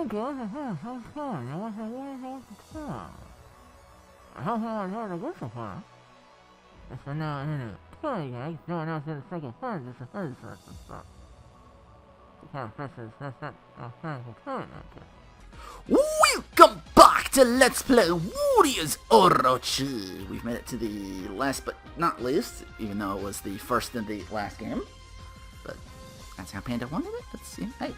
Welcome back to Let's Play Warriors Orochi! We've made it to the last but not least, even though it was the first in the last game. But that's how Panda wanted it. Let's see. Hey.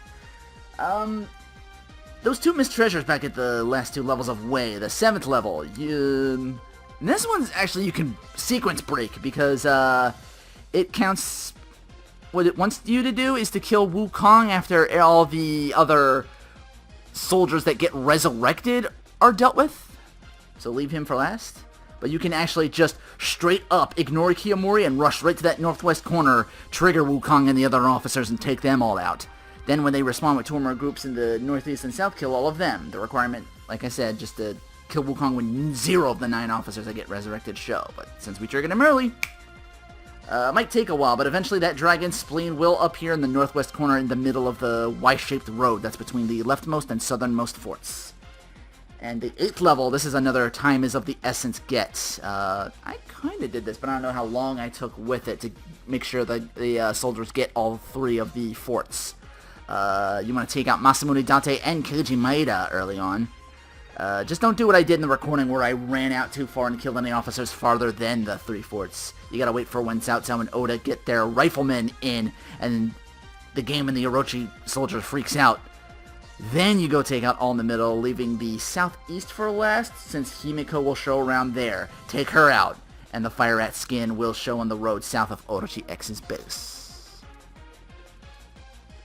Those two missed treasures back at the last two levels of Way. The 7th level, and this one's actually you can sequence break because it counts. What it wants you to do is to kill Wukong after all the other soldiers that get resurrected are dealt with. So leave him for last. But you can actually just straight up ignore Kiyomori and rush right to that northwest corner, trigger Wukong and the other officers and take them all out. Then when they respond with two or more groups in the northeast and south, kill all of them. The requirement, like I said, just to kill Wukong when 0 of the 9 officers that get resurrected show. But since we triggered him early, might take a while, but eventually that dragon spleen will appear in the northwest corner in the middle of the Y-shaped road that's between the leftmost and southernmost forts. And the 8th level, this is another time is of the essence get. I kind of did this, but I don't know how long I took with it to make sure that the soldiers get all 3 of the forts. You want to take out Masamune Date and Keiji Maeda early on. Just don't do what I did in the recording where I ran out too far and killed any officers farther than the 3 forts. You gotta wait for when Cao Cao and Oda get their riflemen in, and the game and the Orochi soldier freaks out. Then you go take out all in the middle, leaving the southeast for last, since Himiko will show around there. Take her out, and the Fire Rat skin will show on the road south of Orochi X's base.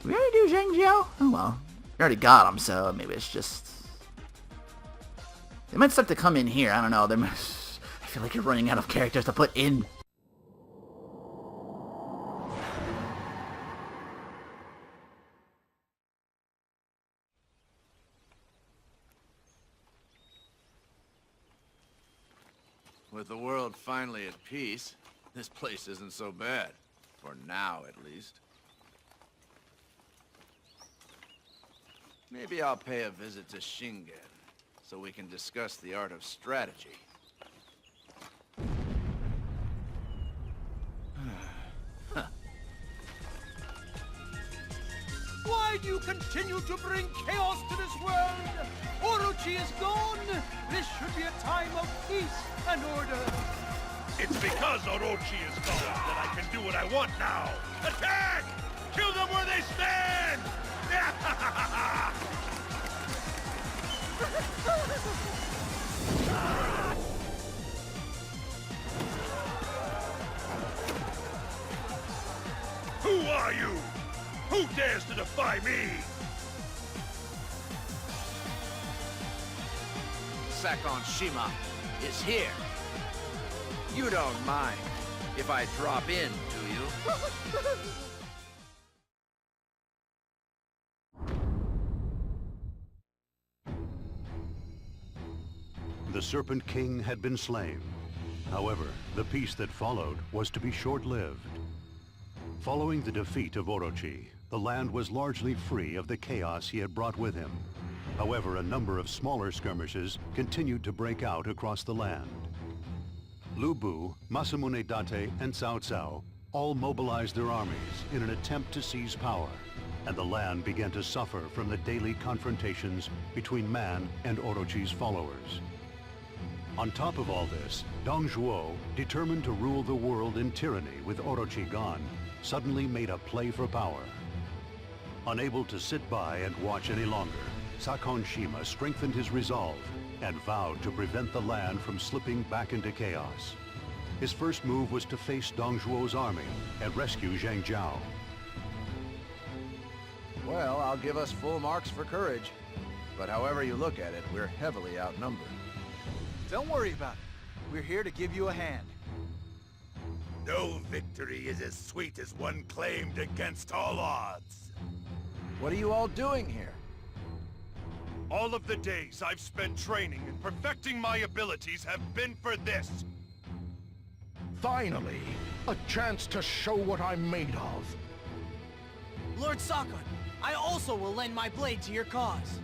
We already do Zhang Jiao? Oh well, we already got him, so maybe it's just... They might start to come in here, I don't know. I feel like you're running out of characters to put in. With the world finally at peace, this place isn't so bad. For now, at least. Maybe I'll pay a visit to Shingen, so we can discuss the art of strategy. Why do you continue to bring chaos to this world? Orochi is gone. This should be a time of peace and order. It's because Orochi is gone that I can do what I want now. Attack! Kill them where they stand! Who are you? Who dares to defy me? Sakon Shima is here. You don't mind if I drop in, do you? The Serpent King had been slain. However, the peace that followed was to be short-lived. Following the defeat of Orochi, the land was largely free of the chaos he had brought with him. However, a number of smaller skirmishes continued to break out across the land. Lu Bu, Masamune Date, and Cao Cao all mobilized their armies in an attempt to seize power, and the land began to suffer from the daily confrontations between man and Orochi's followers. On top of all this, Zhou, determined to rule the world in tyranny with Orochi gone, suddenly made a play for power. Unable to sit by and watch any longer, Sakon Shima strengthened his resolve and vowed to prevent the land from slipping back into chaos. His first move was to face Dongzhuo's army and rescue Zhang Jiao. Well, I'll give us full marks for courage. But however you look at it, we're heavily outnumbered. Don't worry about it. We're here to give you a hand. No victory is as sweet as one claimed against all odds. What are you all doing here? All of the days I've spent training and perfecting my abilities have been for this. Finally, a chance to show what I'm made of. Lord Sakon, I also will lend my blade to your cause.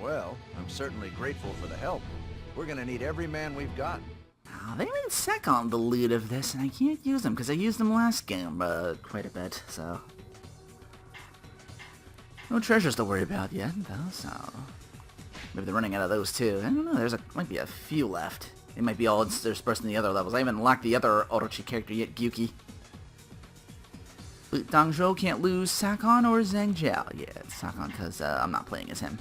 Well, I'm certainly grateful for the help. We're gonna need every man we've got. Oh, they made Sekon the lead of this, and I can't use him because I used him last game quite a bit, so... No treasures to worry about yet, though, so... Maybe they're running out of those, too. I don't know, might be a few left. They might be all interspersed in the other levels. I haven't unlocked the other Orochi character yet, Gyuki. But Zhou can't lose Sakon or Zhang Jiao. Yeah, it's Sakon, because I'm not playing as him.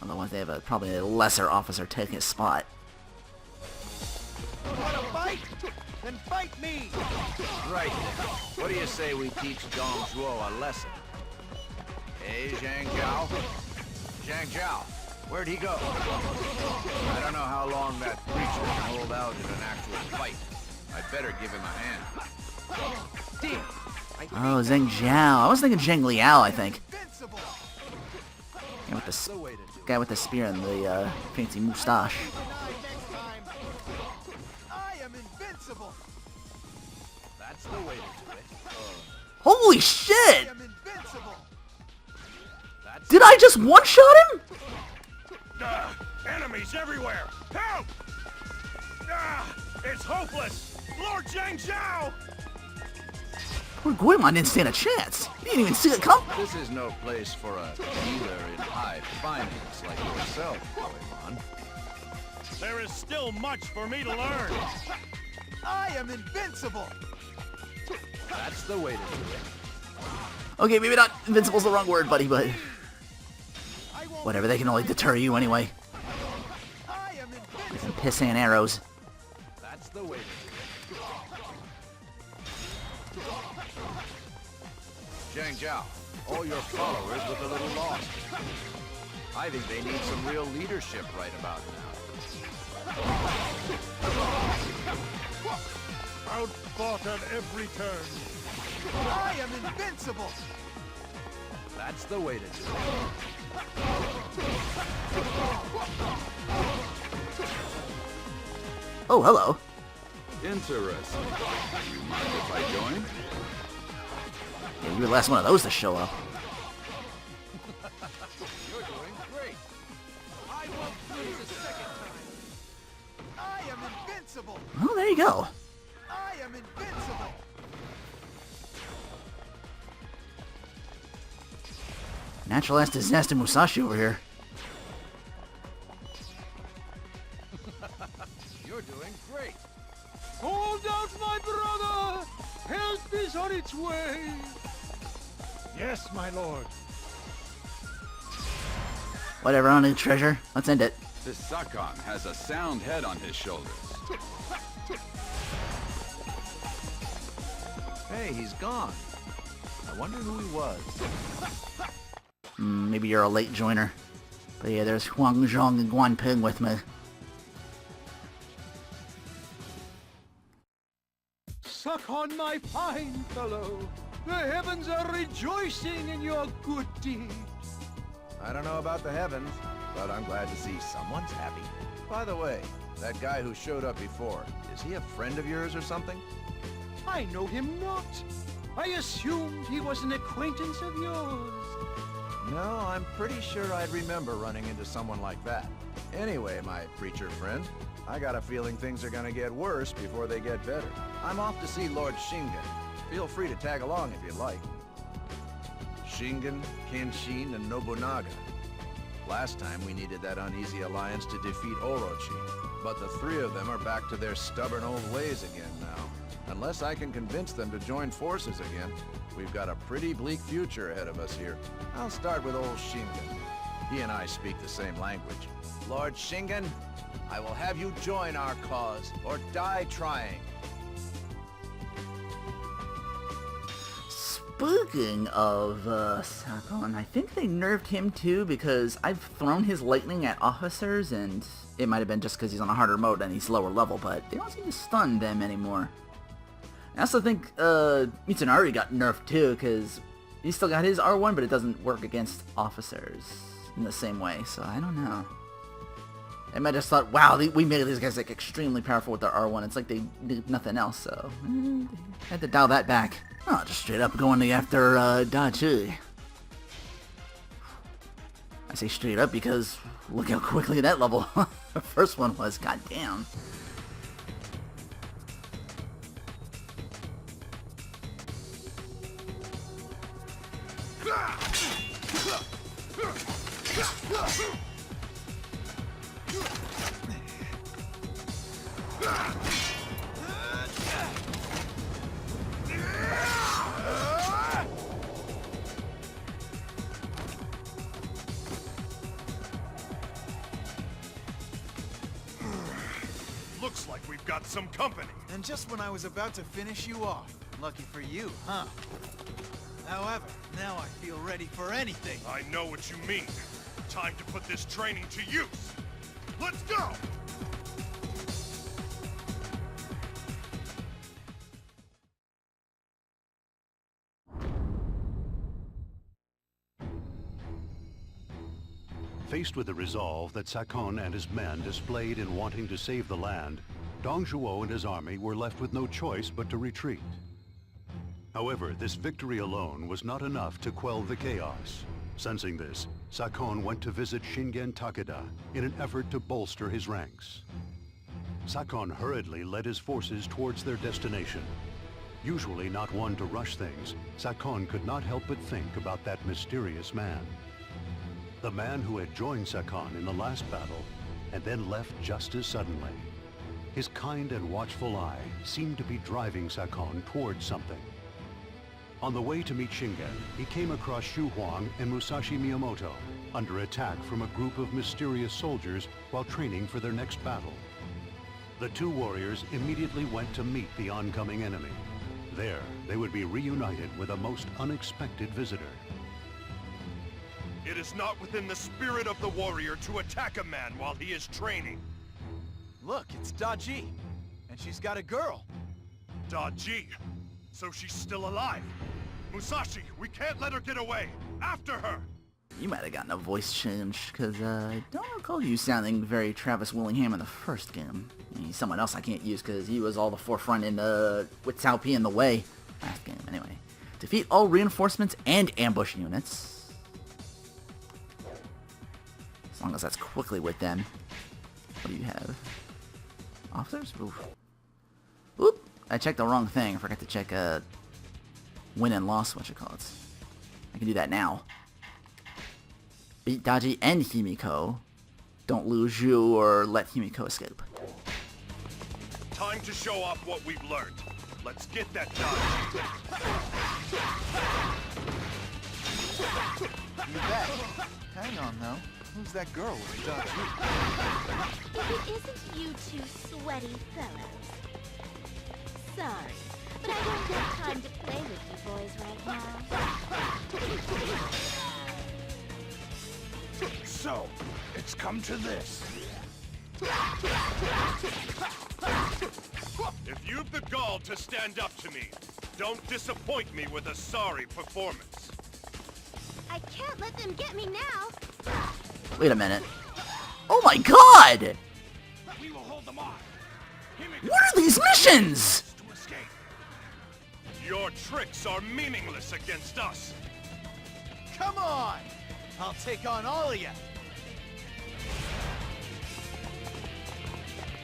Otherwise, they have probably a lesser officer taking his spot. Want to fight? Then fight me! Right then. What do you say we teach Dong Zhou a lesson? Hey, Zhang Jiao? Zhang Jiao, where'd he go? I don't know how long that creature can hold out in an actual fight. I'd better give him a hand. Damn! Oh, Zhang Jiao. I was thinking Zhang Liao, I think. Invincible! Guy with the spear and the fancy moustache. I am invincible! That's the way to do it. Holy I shit! am invincible! Did I just one-shot him? Enemies everywhere! Help! It's hopeless! Lord Zhang Zhao! Poor Goemon didn't stand a chance. He didn't even see it come. This is no place for a dealer in high finance like yourself, Goemon. There is still much for me to learn! I am invincible! That's the way to do it. Okay, maybe not invincible's the wrong word, buddy, but... I won't. Whatever, they can only deter you anyway. I am invincible! Some pissant arrows. That's the way to do it. Zhang Jiao, all your followers look a little lost. I think they need some real leadership right about now. Outfought at every turn. I am invincible! That's the way to do it. Oh, hello. Interesting. You mind if I join? Yeah, you were the last one of those to show up. You're doing great. I won't lose a second time! I am invincible! Well, there you go. I am invincible! Natural ass disaster Musashi over here. You're doing great. Hold out, my brother! Help is on its way! Yes, my lord. Whatever, I don't need treasure. Let's end it. This Sakon has a sound head on his shoulders. Hey, he's gone. I wonder who he was. Maybe you're a late joiner. But yeah, there's Huang Zhong and Guan Ping with me. Suck on my fine fellow! The heavens are rejoicing in your good deeds! I don't know about the heavens, but I'm glad to see someone's happy. By the way, that guy who showed up before, is he a friend of yours or something? I know him not! I assumed he was an acquaintance of yours! No, I'm pretty sure I'd remember running into someone like that. Anyway, my preacher friend, I got a feeling things are gonna get worse before they get better. I'm off to see Lord Shingen. Feel free to tag along if you'd like. Shingen, Kenshin, and Nobunaga. Last time we needed that uneasy alliance to defeat Orochi, but the three of them are back to their stubborn old ways again now. Unless I can convince them to join forces again, we've got a pretty bleak future ahead of us here. I'll start with old Shingen. He and I speak the same language. Lord Shingen, I will have you join our cause, or die trying. Speaking of Sakon, I think they nerfed him too because I've thrown his lightning at officers, and it might have been just because he's on a harder mode and he's lower level, but they don't seem to stun them anymore. I also think Mitsunari got nerfed too because he still got his R1, but it doesn't work against officers in the same way, so I don't know. I might have just thought, wow, we made these guys like extremely powerful with their R1. It's like they did nothing else, so had to dial that back. Oh, just straight up going after Dachi. I say straight up because look how quickly that level the first one was. Goddamn. Looks like we've got some company. And just when I was about to finish you off. Lucky for you, huh? However, now I feel ready for anything. I know what you mean. Time to put this training to use. Let's go! Faced with the resolve that Sakon and his men displayed in wanting to save the land, Dong Zhuo and his army were left with no choice but to retreat. However, this victory alone was not enough to quell the chaos. Sensing this, Sakon went to visit Shingen Takeda in an effort to bolster his ranks. Sakon hurriedly led his forces towards their destination. Usually not one to rush things, Sakon could not help but think about that mysterious man. The man who had joined Sakon in the last battle, and then left just as suddenly. His kind and watchful eye seemed to be driving Sakon towards something. On the way to meet Shingen, he came across Xu Huang and Musashi Miyamoto, under attack from a group of mysterious soldiers while training for their next battle. The two warriors immediately went to meet the oncoming enemy. There, they would be reunited with a most unexpected visitor. It is not within the spirit of the warrior to attack a man while he is training. Look, it's Daji. And she's got a girl. Daji. So she's still alive. Musashi, we can't let her get away. After her! You might have gotten a voice change, because I don't recall you sounding very Travis Willingham in the first game. He's someone else I can't use because he was all the forefront in with Cao Pi in the way last game. Anyway, defeat all reinforcements and ambush units. As long as that's quickly with them. What do you have? Officers? Oof. Oop! I checked the wrong thing. I forgot to check win and loss, what you call it. I can do that now. Beat Daji and Himiko. Don't lose Zhou or let Himiko escape. Time to show off what we've learned. Let's get that Daji. You bet. Hang on, though. Who's that girl with Daji? If it isn't you two sweaty fellows. Sorry, but I don't have time to play with you boys right now. So, it's come to this. If you've the gall to stand up to me, don't disappoint me with a sorry performance. I can't let them get me now. Wait a minute. Oh my god! We will hold them off. What are these missions? To escape. Your tricks are meaningless against us. Come on! I'll take on all of you.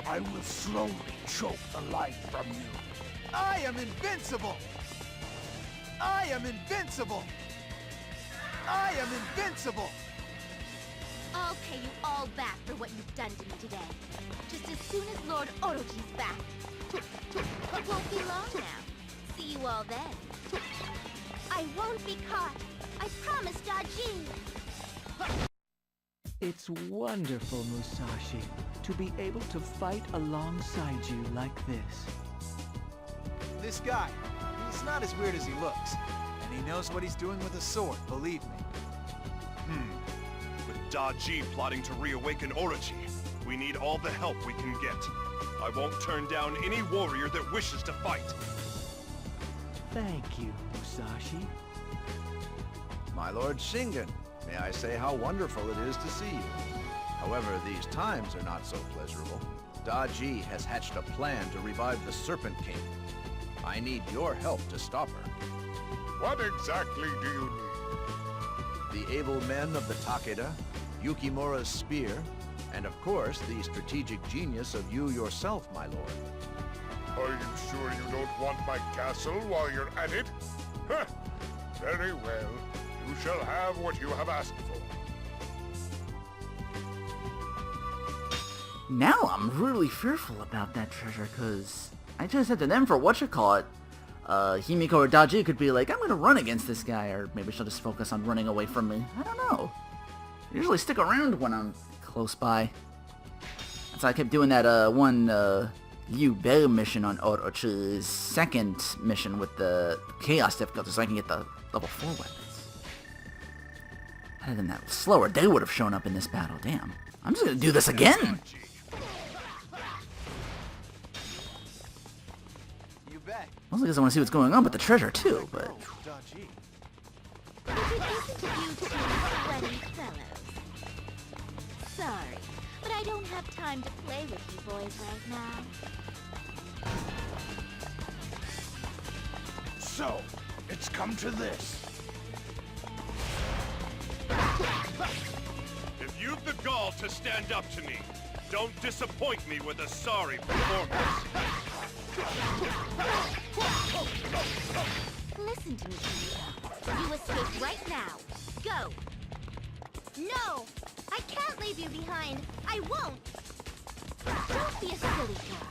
I will slowly choke the life from you. I am invincible! I am invincible! I am invincible! I'll pay you all back for what you've done to me today. Just as soon as Lord Orochi's back. It won't be long now. See you all then. I won't be caught. I promise, Daji. It's wonderful, Musashi, to be able to fight alongside you like this. This guy, he's not as weird as he looks. And he knows what he's doing with a sword, believe me. With Daji plotting to reawaken Orochi, we need all the help we can get. I won't turn down any warrior that wishes to fight. Thank you, Musashi. My Lord Shingen, may I say how wonderful it is to see you. However, these times are not so pleasurable. Daji has hatched a plan to revive the Serpent King. I need your help to stop her. What exactly do you need? The able men of the Takeda, Yukimura's spear, and of course the strategic genius of you yourself, my lord. Are you sure you don't want my castle while you're at it? Huh. Very well. You shall have what you have asked for. Now I'm really fearful about that treasure, because I just said to them for whatchamacallit, Himiko or Daji could be like, I'm gonna run against this guy, or maybe she'll just focus on running away from me. I don't know. I usually stick around when I'm close by. That's why I kept doing that one Lu Bu mission on Orochi's second mission with the Chaos difficulty, so I can get the level 4 weapons. Other than that, slower, they would have shown up in this battle. Damn. I'm just gonna do this again! You bet. Mostly because I want to see what's going on with the treasure, too, but... Daji. But it isn't you two sweaty fellows. Sorry, but I don't have time to play with you boys right now. So, it's come to this. If you've the gall to stand up to me, don't disappoint me with a sorry performance. Listen to me, Ishida. You escape right now. Go! No! I can't leave you behind. I won't! Don't be a silly girl.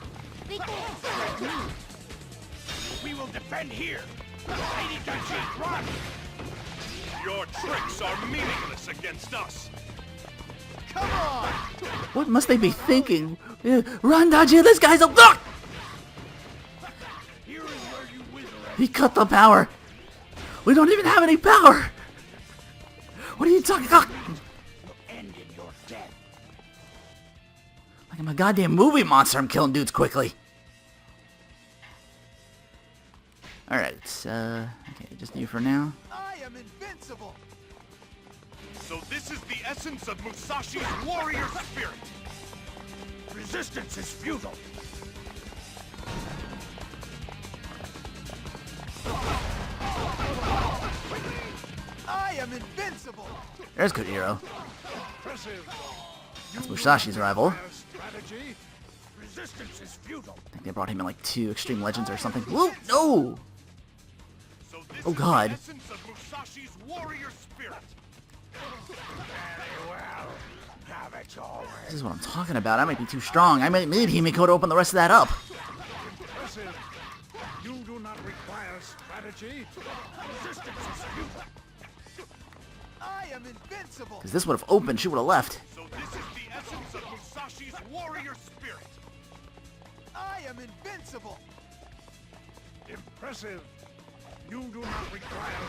They can't hurt me. We will defend here. Lady Daji, run! Your tricks are meaningless against us. Come on! What must they be thinking? Run, Daji, this guy's a... Look! Here is where you wither. He cut the power! We don't even have any power! What are you talking about? End in your death. Like I'm a goddamn movie monster, I'm killing dudes quickly. Alright, okay, just you for now. I am invincible! So this is the essence of Musashi's warrior spirit. Resistance is futile. I am invincible! There's good hero. Impressive. That's Musashi's rival. Strategy. Resistance is futile. I think they brought him in like 2 Extreme Legends or something. Whoa, no! So this Oh is god. the essence of Musashi's warrior spirit. Very well. Have it your way. This is what I'm talking about. I might be too strong. I might need Himiko to open the rest of that up. Impressive. You do not require strategy. Resistance is futile. I am invincible! Because this would have opened, she would have left. So this is the essence of Musashi's warrior spirit. I am invincible! Impressive. You do not require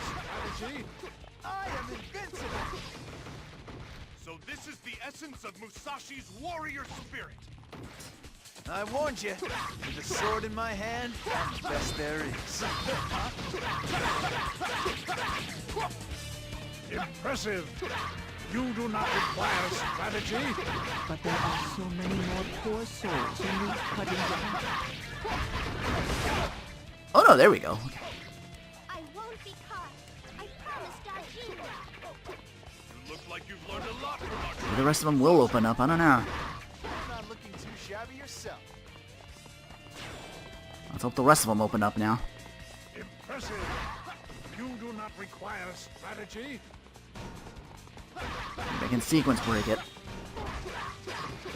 strategy. I am invincible! So this is the essence of Musashi's warrior spirit. I warned you. With a sword in my hand, I'm the best there is. Impressive. You do not require strategy. But there are so many more poor souls who need cutting down. Oh no, there we go. Okay. I won't be caught. I promise, Daji. You look like you've learned a lot from our Maybe the rest of them will open up, I don't know. You're not looking too shabby yourself. Let's hope the rest of them open up now. Impressive. You do not require strategy. Maybe I can sequence break it.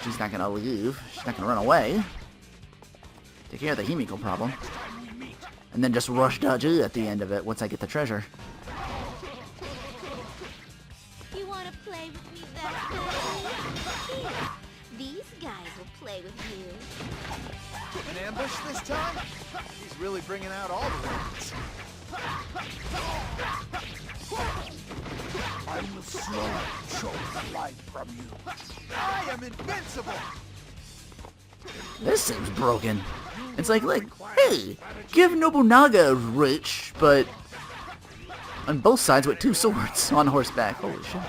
She's not gonna leave. She's not gonna run away. Take care of the Himiko problem. And then just rush Daji at the end of it once I get the treasure. You want to play with me that badly? Here, these guys will play with you. An ambush this time? He's really bringing out all the weapons. I will slowly choke the life from you. I am invincible! This seems broken. It's like, hey, give Nobunaga rich, but on both sides with 2 swords on horseback. Holy shit.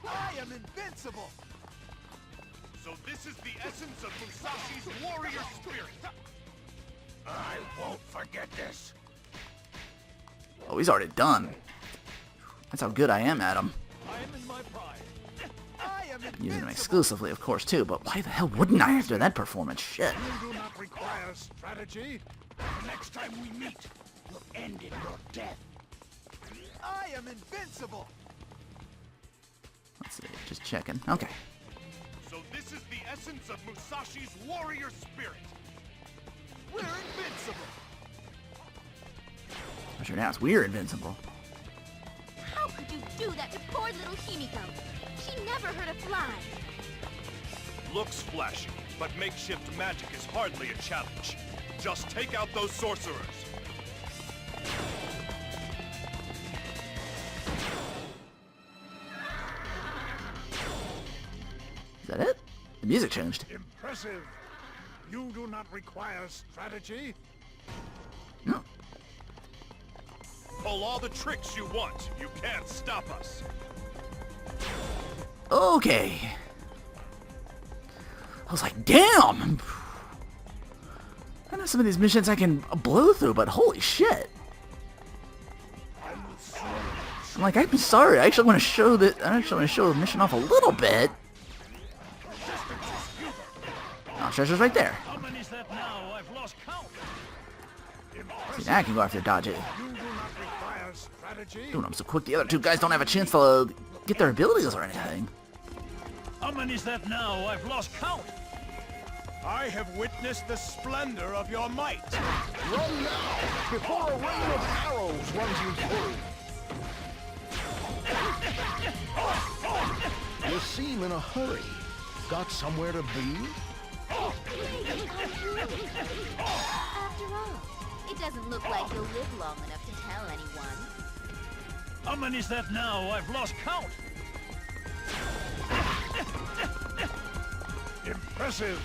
I am invincible! So this is the essence of Musashi's warrior spirit. I won't forget this. Oh, he's already done. That's how good I am at him. I am in my prime. Using them exclusively, of course, too, but why the hell wouldn't I after that performance? Shit. You do not require strategy. The next time we meet, will end in your death. I am invincible. Let's see, just checking. Okay. So this is the essence of Musashi's warrior spirit. We're invincible. I sure now we're invincible. How could you do that to poor little Himiko? She never hurt a fly. Looks flashy, but makeshift magic is hardly a challenge. Just take out those sorcerers. Is that it? The music changed. Impressive. You do not require strategy. No. Pull all the tricks you want. You can't stop us. Okay. I was like, damn! I know some of these missions I can blow through, but holy shit. I'm like, I'm sorry, I actually want to show the mission off a little bit. Oh, treasure's right there. How many is that now? I've lost count. See, now I can go after Dodge. You do not require strategy. Dude, I'm so quick, the other two guys don't have a chance to get their abilities or anything. How many is that now? I've lost count. I have witnessed the splendor of your might. Run now, before a rain of arrows runs you through. You seem in a hurry. Got somewhere to be? After all, it doesn't look like you'll live long enough to tell anyone. How many is that now? I've lost count. Impressive.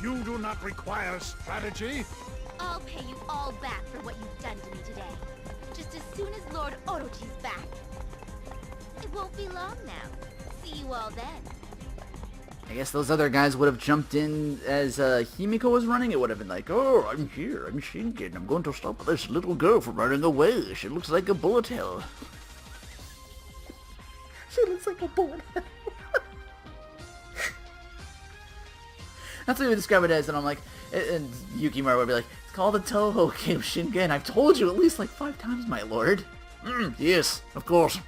You do not require strategy. I'll pay you all back for what you've done to me today. Just as soon as Lord Orochi's back. It won't be long now. See you all then. I guess those other guys would have jumped in as Himiko was running. It would have been like, oh, I'm here, I'm Shingen. I'm going to stop this little girl from running away. She looks like a bullet hell. She looks like a bullet hell. That's what we describe it as, and I'm like, and Yukimura would be like, it's called the Toho game, Shingen. I've told you at least like 5 times, my lord. Yes, of course.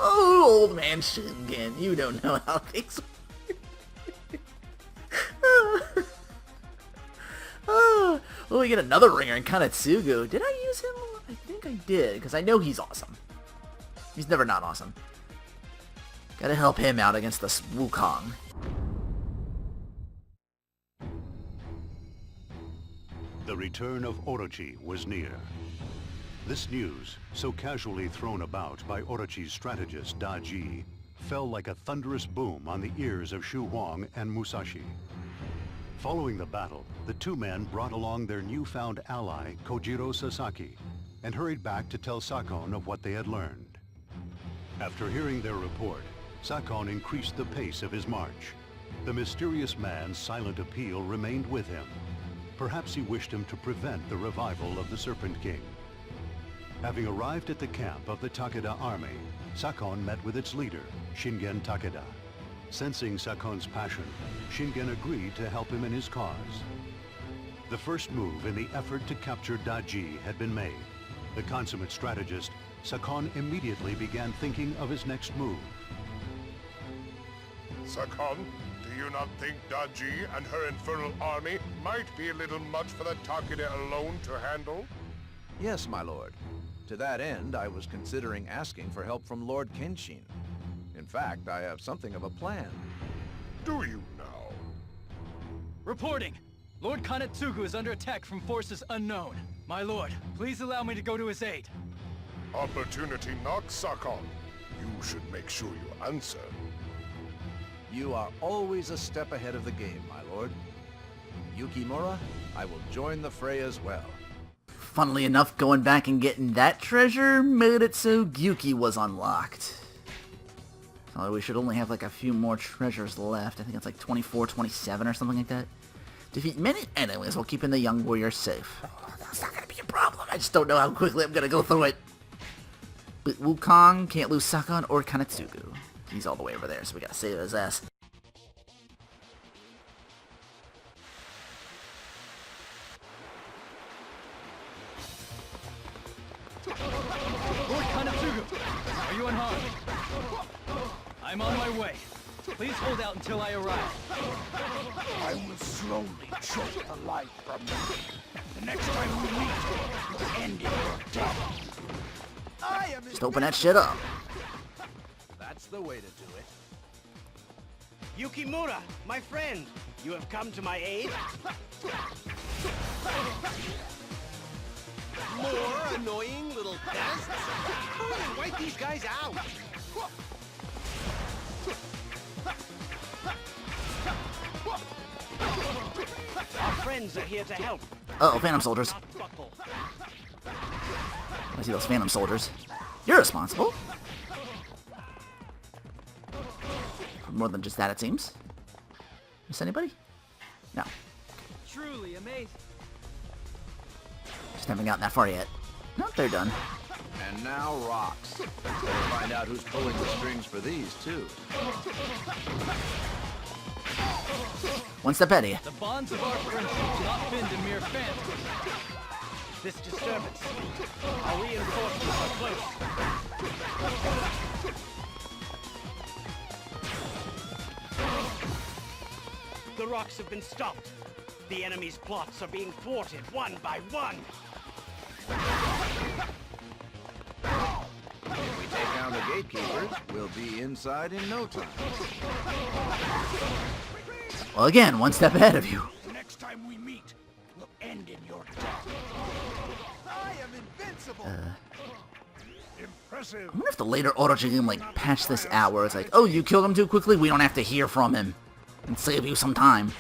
Oh, old man Shingen, you don't know how things work. Oh, we get another ringer in Kanetsugu. Did I use him? I think I did, because I know he's awesome. He's never not awesome. Gotta help him out against this Wukong. The return of Orochi was near. This news, so casually thrown about by Orochi's strategist Daji, fell like a thunderous boom on the ears of Shu Huang and Musashi. Following the battle, the two men brought along their newfound ally, Kojiro Sasaki, and hurried back to tell Sakon of what they had learned. After hearing their report, Sakon increased the pace of his march. The mysterious man's silent appeal remained with him. Perhaps he wished him to prevent the revival of the Serpent King. Having arrived at the camp of the Takeda army, Sakon met with its leader, Shingen Takeda. Sensing Sakon's passion, Shingen agreed to help him in his cause. The first move in the effort to capture Daji had been made. The consummate strategist, Sakon immediately began thinking of his next move. Sakon, do you not think Daji and her infernal army might be a little much for the Takeda alone to handle? Yes, my lord. To that end, I was considering asking for help from Lord Kenshin. In fact, I have something of a plan. Do you now? Reporting! Lord Kanetsugu is under attack from forces unknown. My lord, please allow me to go to his aid. Opportunity knocks, Sakon. You should make sure you answer. You are always a step ahead of the game, my lord. Yukimura, I will join the fray as well. Funnily enough, going back and getting that treasure made it so Gyuki was unlocked. So we should only have like a few more treasures left. I think it's like 24, 27 or something like that. Defeat many enemies while keeping the young warrior safe. Oh, that's not going to be a problem. I just don't know how quickly I'm going to go through it. But Wukong can't lose Sakon or Kanetsugu. He's all the way over there, so we gotta save his ass. Lord Kanetsugu, are you unharmed? I'm on my way. Please hold out until I arrive. I will slowly choke the life from you. The next time we meet, you'll end in your death. Just open that shit up. That's the way to do it. Yukimura, my friend, you have come to my aid? More annoying little pests? Hurry, wipe these guys out! Our friends are here to help. Uh-oh, Phantom Soldiers. I see those Phantom Soldiers. You're responsible. For more than just that, it seems. Miss anybody? No. Truly amazing. Just haven't gotten that far yet. Nope, they're done. And now rocks. Better find out who's pulling the strings for these, too. One step ahead of you. The bonds of our friendship do not bend in mere fantasy. This disturbance. Our reinforcements are close. The rocks have been stopped. The enemy's plots are being thwarted one by one. If we take down the gatekeepers, we'll be inside in no time. Well, again, one step ahead of you. The next time we meet, we'll end in your death. I am invincible. Impressive. I wonder if the later Orochi can, like, patch this out where it's like, oh, you killed him too quickly, we don't have to hear from him. And save you some time.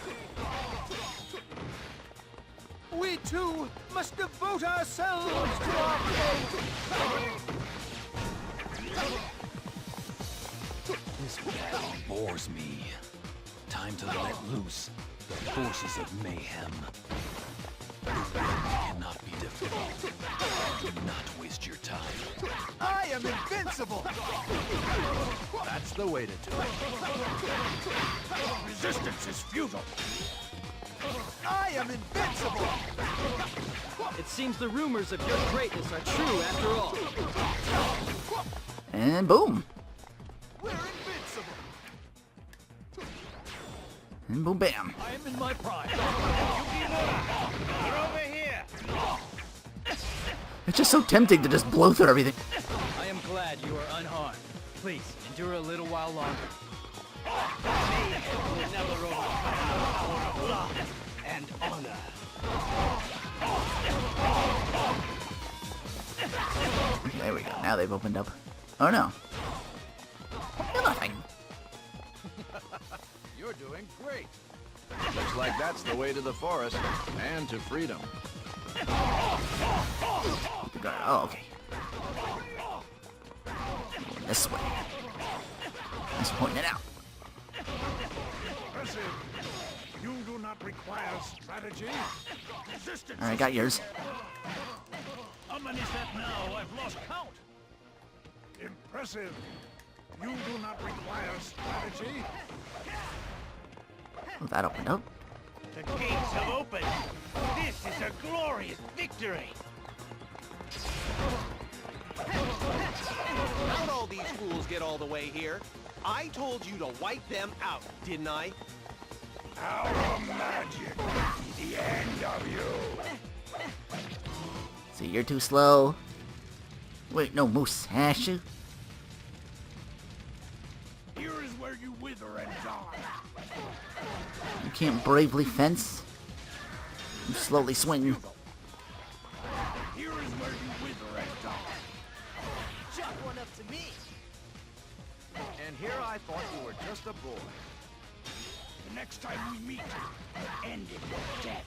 We too must devote ourselves to our faith. This battle bores me. Time to let loose the forces of mayhem. The wind cannot be defeated. Do not waste your time. I am invincible. That's the way to do it. Resistance is futile. I am invincible. It seems the rumors of your greatness are true after all. And boom. We're invincible. And boom bam. I am in my prime. You're over here. It's just so tempting to just blow through everything. I am glad you are unharmed. Please, endure a little while longer. Mayhem will never overcome the power of love and honor. There we go. Now they've opened up. Oh no. Nothing. You're doing great. Looks like that's the way to the forest and to freedom. Oh, okay. This way. Just pointing it out. Impressive. You do not require strategy. Resistance. Alright, got yours. How many is that now? I've lost count. Impressive. You do not require strategy. Oh, that opened up. The gates have opened. This is a glorious victory. How'd all these fools get all the way here? I told you to wipe them out, didn't I? Our magic. The end of you. See, you're too slow. Wait, no, Musashi. Here is where you wither and die. You can't bravely fence. You slowly swing. Here is where you wither and die. Chuck one up to me. And here I thought you were just a boy. The next time we meet, we'll end in your death.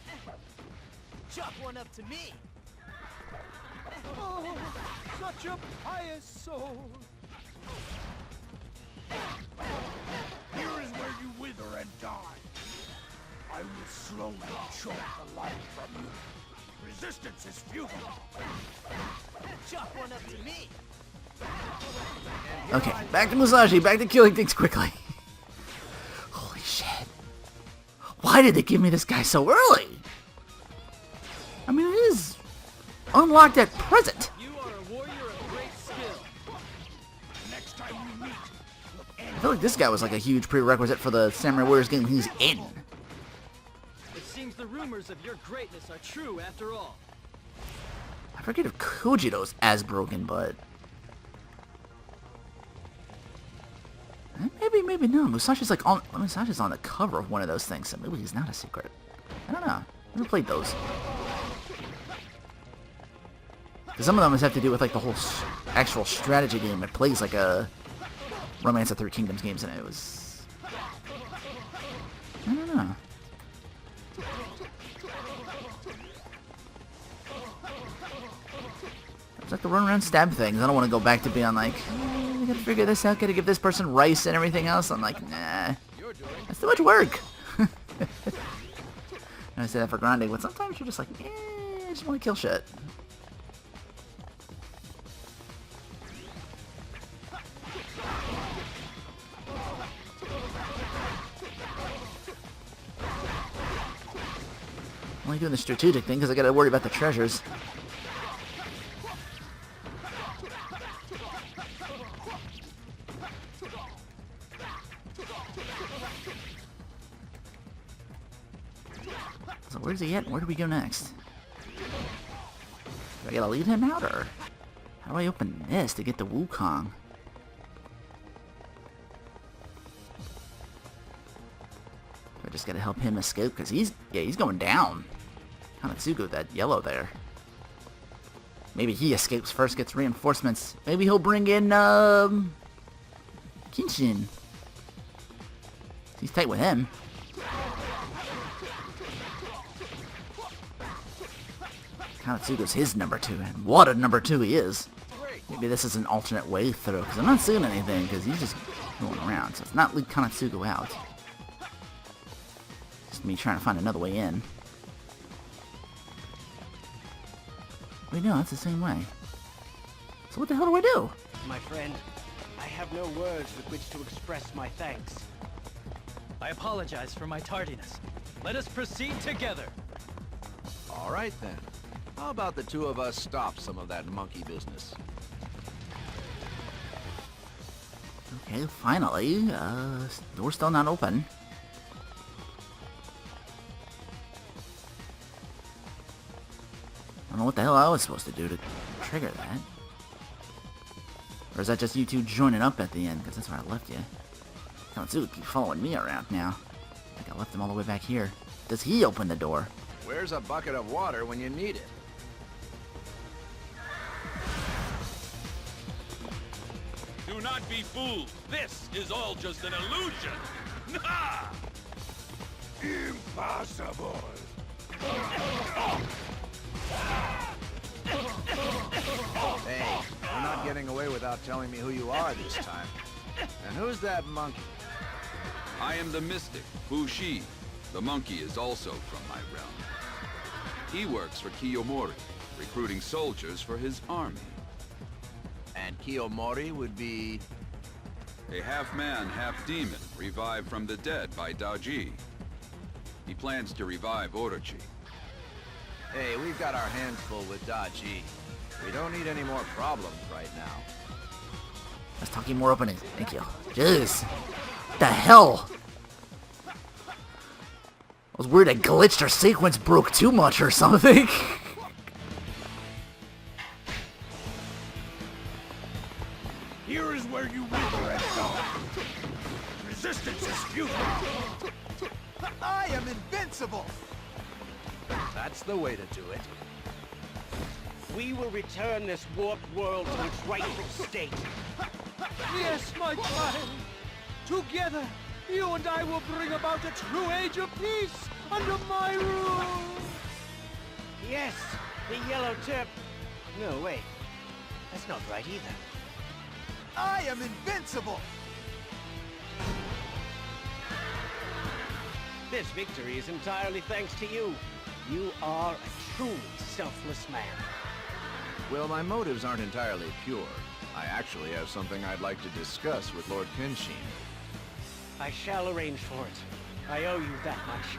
Chuck one up to me. Oh, such a pious soul. Here is where you wither and die. I will slowly choke the life from you. Resistance is futile. Chuck one up to me. Okay, back to Musashi, back to killing things quickly. Holy shit. Why did they give me this guy so early? I mean, it is unlocked at present. You are a warrior of great skill. Next time we meet, I feel like this guy was like a huge prerequisite for the Samurai Warriors game he's in. It seems the rumors of your greatness are true after all. I forget if Kojito's as broken, but... Maybe no. Musashi's like on the cover of one of those things, so maybe he's not a secret. I don't know. Never played those. Because some of them have to do with like the whole actual strategy game. It plays like a Romance of Three Kingdoms games, and it was... I don't know. It's like the run around stab things. I don't want to go back to being like, I gotta figure this out, gotta give this person rice and everything else. I'm like, nah, that's too much work. I say that for grinding, but sometimes you're just like, I just want to kill shit. I'm only doing the strategic thing because I gotta worry about the treasures. So where's he at? Where do we go next? Do I gotta lead him out, or how do I open this to get the Wukong? I just gotta help him escape because he's going down. Kanatsugu, that yellow there. Maybe he escapes first, gets reinforcements. Maybe he'll bring in Kinshin. He's tight with him. Kanatsugu's his number 2, and what a number 2 he is. Maybe this is an alternate way through, because I'm not seeing anything, because he's just going around. So it's not lead Kanatsugu out. Just me trying to find another way in. Wait, no, that's the same way. So what the hell do I do? My friend, I have no words with which to express my thanks. I apologize for my tardiness. Let us proceed together. All right, then. How about the two of us stop some of that monkey business? Okay, finally. Door's still not open. I don't know what the hell I was supposed to do to trigger that. Or is that just you two joining up at the end? Because that's where I left you. Kanatsugu keep following me around now. I think I left him all the way back here. Does he open the door? Where's a bucket of water when you need it? Do not be fooled. This is all just an illusion. Impossible! Hey, you're not getting away without telling me who you are this time. And who's that monkey? I am the mystic, Fushi. The monkey is also from my realm. He works for Kiyomori, recruiting soldiers for his army. And Kiyomori would be... A half-man, half-demon, revived from the dead by Daji. He plans to revive Orochi. Hey, we've got our hands full with Daji. We don't need any more problems right now. Let's talk more opening. Thank you. Jeez. What the hell? I was worried I glitched or sequence broke too much or something. Here is where you wither at dawn. Resistance is futile. I am invincible! That's the way to do it. We will return this warped world to its rightful state. Yes, my child. Together, you and I will bring about a true age of peace under my rule. Yes, the yellow tip. No, wait. That's not right either. I am invincible! This victory is entirely thanks to you. You are a truly selfless man. Well, my motives aren't entirely pure. I actually have something I'd like to discuss with Lord Kenshin. I shall arrange for it. I owe you that much.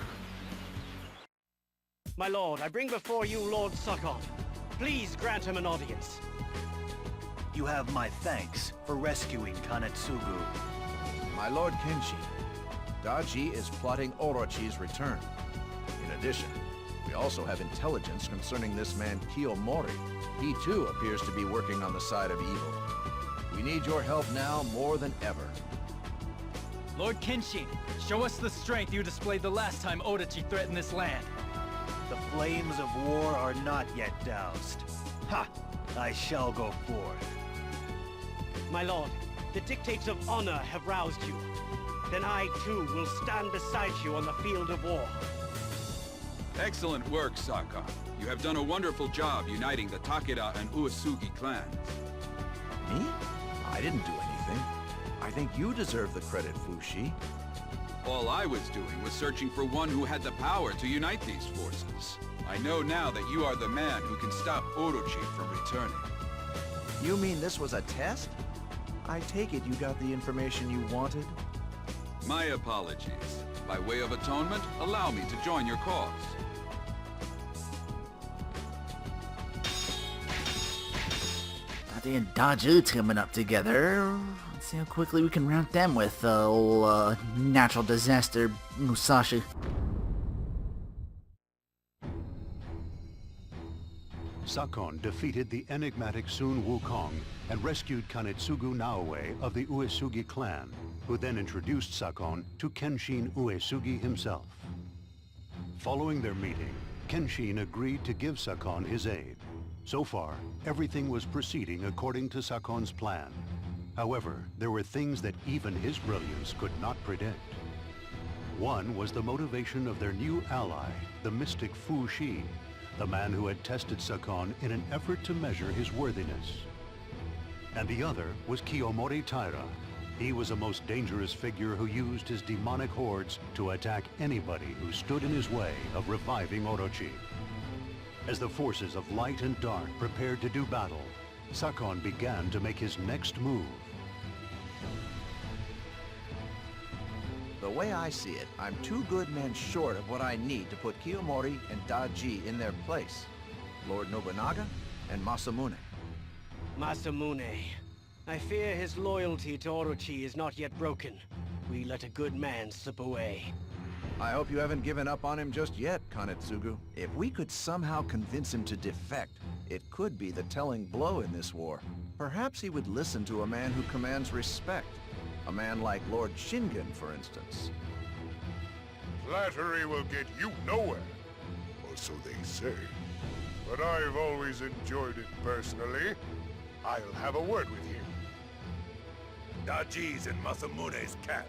My lord, I bring before you Lord Sakon. Please grant him an audience. You have my thanks for rescuing Kanetsugu. My Lord Kenshin, Daji is plotting Orochi's return. In addition, we also have intelligence concerning this man Kiyomori. He too appears to be working on the side of evil. We need your help now more than ever. Lord Kenshin, show us the strength you displayed the last time Orochi threatened this land. The flames of war are not yet doused. Ha! I shall go forth. My lord, the dictates of honor have roused you. Then I too will stand beside you on the field of war. Excellent work, Sakon. You have done a wonderful job uniting the Takeda and Uesugi clans. Me? I didn't do anything. I think you deserve the credit, Fushi. All I was doing was searching for one who had the power to unite these forces. I know now that you are the man who can stop Orochi from returning. You mean this was a test? I take it you got the information you wanted? My apologies. By way of atonement, allow me to join your cause. Date and Zhou teaming up together. Let's see how quickly we can rout them with natural disaster Musashi. Sakon defeated the enigmatic Sun Wukong and rescued Kanetsugu Naoe of the Uesugi clan, who then introduced Sakon to Kenshin Uesugi himself. Following their meeting, Kenshin agreed to give Sakon his aid. So far, everything was proceeding according to Sakon's plan. However, there were things that even his brilliance could not predict. One was the motivation of their new ally, the mystic Fu Shi, the man who had tested Sakon in an effort to measure his worthiness. And the other was Kiyomori Taira. He was a most dangerous figure who used his demonic hordes to attack anybody who stood in his way of reviving Orochi. As the forces of light and dark prepared to do battle, Sakon began to make his next move. The way I see it, I'm 2 good men short of what I need to put Kiyomori and Daji in their place. Lord Nobunaga and Masamune. Masamune. I fear his loyalty to Orochi is not yet broken. We let a good man slip away. I hope you haven't given up on him just yet, Kanetsugu. If we could somehow convince him to defect, it could be the telling blow in this war. Perhaps he would listen to a man who commands respect. A man like Lord Shingen, for instance. Flattery will get you nowhere, or so they say. But I've always enjoyed it personally. I'll have a word with him. Daji's in Masamune's camp.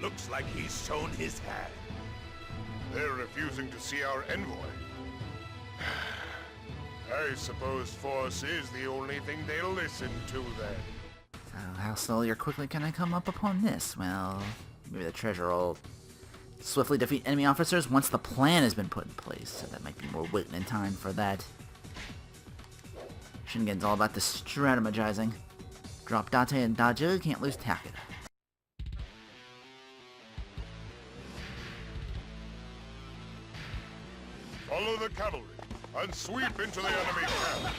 Looks like he's shown his hand. They're refusing to see our envoy. I suppose force is the only thing they'll listen to then. So how slowly or quickly can I come up upon this? Well, maybe the treasure will swiftly defeat enemy officers once the plan has been put in place. So that might be more waiting in time for that. Shingen's all about the strategizing. Drop Date and Zhou, can't lose Takeda. Follow the cavalry and sweep into the enemy camp.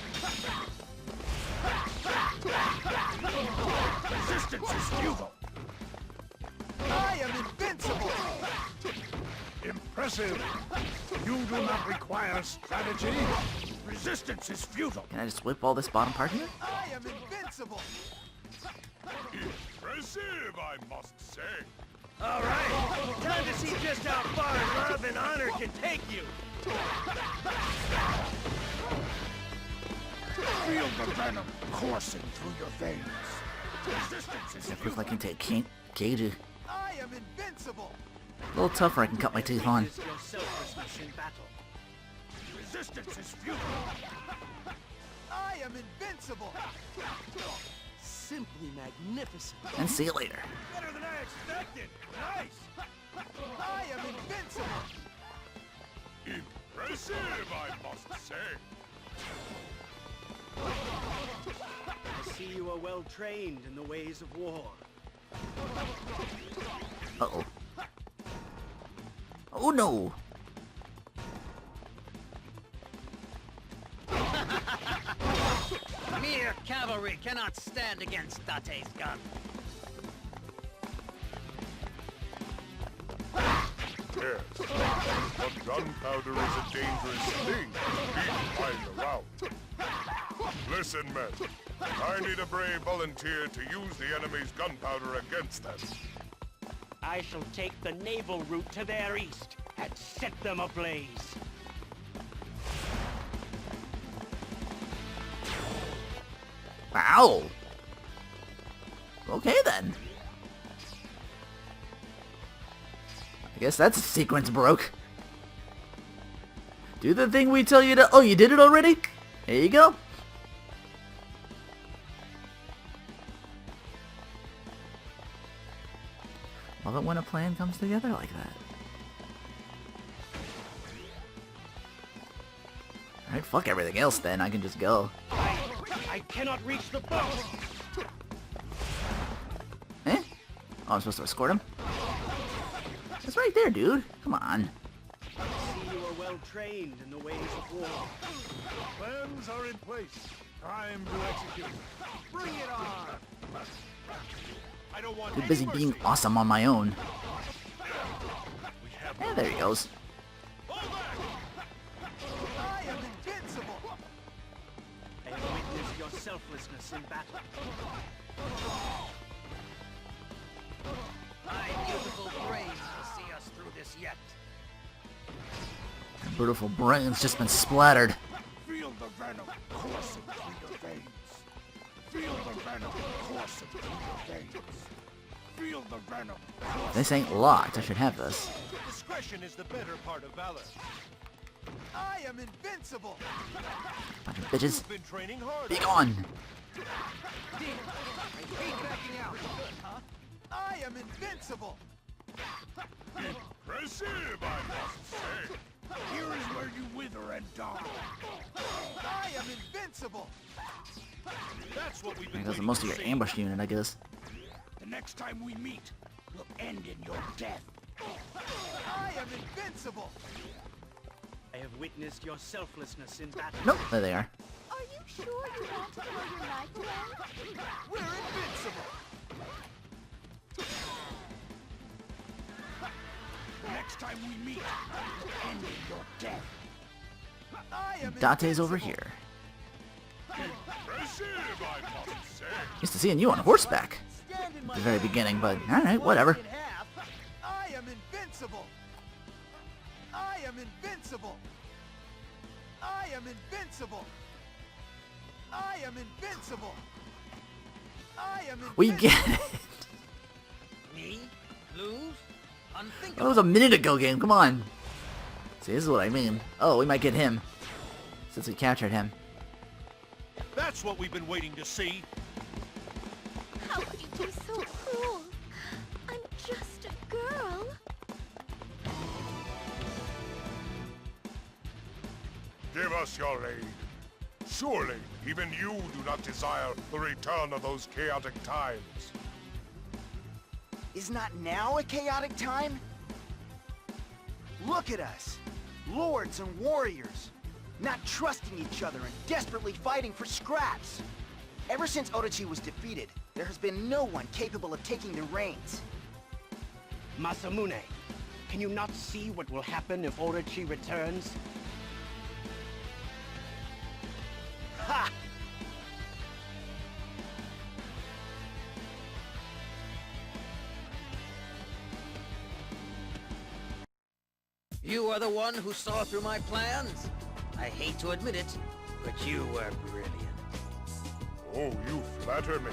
Resistance is futile. I am invincible! Impressive. You do not require strategy. Resistance is futile. Can I just whip all this bottom part here? I am invincible! Impressive, I must say. All right, time to see just how far love and honor can take you. Feel the venom coursing through your veins. Resistance is It looks like I can take Keiju. I am invincible! A little tougher I can cut my teeth on. Your selflessness in battle. Resistance is futile. I am invincible! Simply magnificent. And see you later. Better than I expected. Nice. I am invincible! Impressive, I must say. I see you are well trained in the ways of war. Uh-oh. Oh no! Mere cavalry cannot stand against Date's gun. Yes, but gunpowder is a dangerous thing being lying around. Listen, men. I need a brave volunteer to use the enemy's gunpowder against them. I shall take the naval route to their east and set them ablaze. Wow. Okay then. I guess that's a sequence broke. Do the thing we tell you to... Oh, you did it already? There you go. Love it when a plan comes together like that. Alright, fuck everything else then. I can just go. I cannot reach the boat. Eh? Oh, I'm supposed to escort him? It's right there, dude. Come on. I see you are well trained in the ways of war. Plans are in place. Time to execute. Bring it on! I don't want Too busy being awesome on my own. Yeah, there he goes. I am invincible! I have witnessed your selflessness in battle. My beautiful brains will see us through this yet. My beautiful brain's just been splattered. Feel the venom coursing through your veins. Feel the venom coursing through your veins. Feel the venom. This ain't locked. I should have this. Discretion is the better part of valor. I am invincible! Bunch of bitches. You've been training hard. Be gone. I hate backing out. Huh? I am invincible! Impressive, I must say. Here is where you wither and die. I am invincible! That's what we've There been goes waiting most to of your see. ambush unit, I guess. The next time we meet, will end in your death. I am invincible! I have witnessed your selflessness in battle. Nope, there they are. Are you sure you want to throw your knife away? We're invincible! The next time we meet, will end in your death. I am Date's over here. Impressive, I must say. Used to seeing you on horseback at the very beginning, but alright, whatever. I am invincible! I am invincible! I am invincible! I am invincible! I am invincible! We get it. Me? Lose? That Unthinkable. was a minute ago game, come on. See, this is what I mean. Oh, we might get him. Since we captured him. That's what we've been waiting to see. How could you be so cruel? I'm just a girl. Give us your aid. Surely, even you do not desire the return of those chaotic times. Is not now a chaotic time? Look at us, lords and warriors, not trusting each other and desperately fighting for scraps. Ever since Orochi was defeated, there has been no one capable of taking the reins. Masamune, can you not see what will happen if Orochi returns? Ha! You are the one who saw through my plans. I hate to admit it, but you were brilliant. Oh, you flatter me.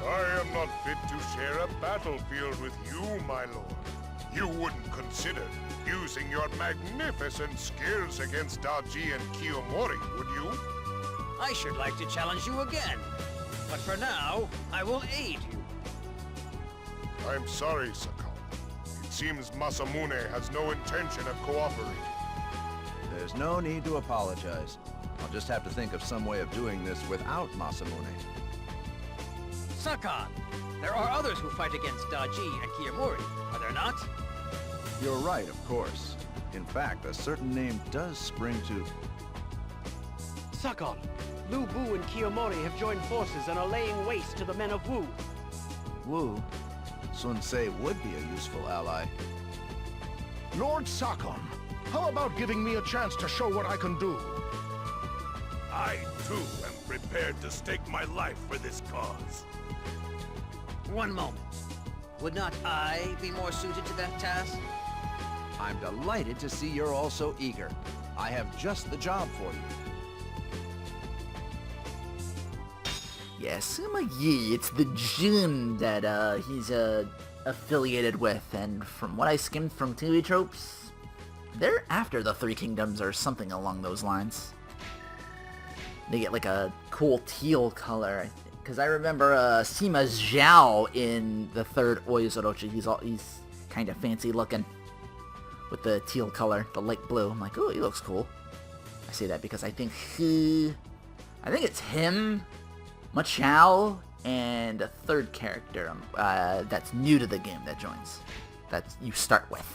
I am not fit to share a battlefield with you, my lord. You wouldn't consider using your magnificent skills against Daji and Kiyomori, would you? I should like to challenge you again. But for now, I will aid you. I'm sorry, Sakala. It seems Masamune has no intention of cooperating. There's no need to apologize. I'll just have to think of some way of doing this without Masamune. Sakan! There are others who fight against Daji and Kiyomori, are there not? You're right, of course. In fact, a certain name does spring to... Sakan, Lu Bu and Kiyomori have joined forces and are laying waste to the men of Wu. Wu? Sun Ce would be a useful ally. Lord Sakan, how about giving me a chance to show what I can do? I, too, am prepared to stake my life for this cause. One moment. Would not I be more suited to that task? I'm delighted to see you're all so eager. I have just the job for you. Yeah, Suma Yi, it's the Jun that he's affiliated with, and from what I skimmed from TV tropes, they're after the Three Kingdoms or something along those lines. They get like a cool teal color, because I remember Sima Zhou in the third Oya's Orochi. He's kind of fancy looking with the teal color, the light blue. I'm like, oh, he looks cool. I say that because I think it's him, Machao, and a third character that's new to the game that joins, that you start with.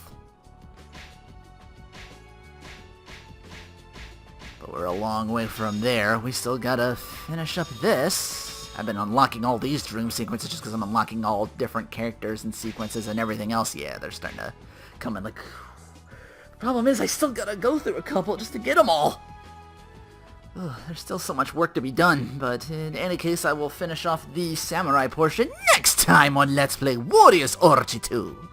But we're a long way from there. We still gotta finish up this. I've been unlocking all these dream sequences just because I'm unlocking all different characters and sequences and everything else. Yeah, they're starting to come in like... Problem is, I still gotta go through a couple just to get them all. Ugh, there's still so much work to be done, but in any case, I will finish off the samurai portion next time on Let's Play Warriors Orochi 2.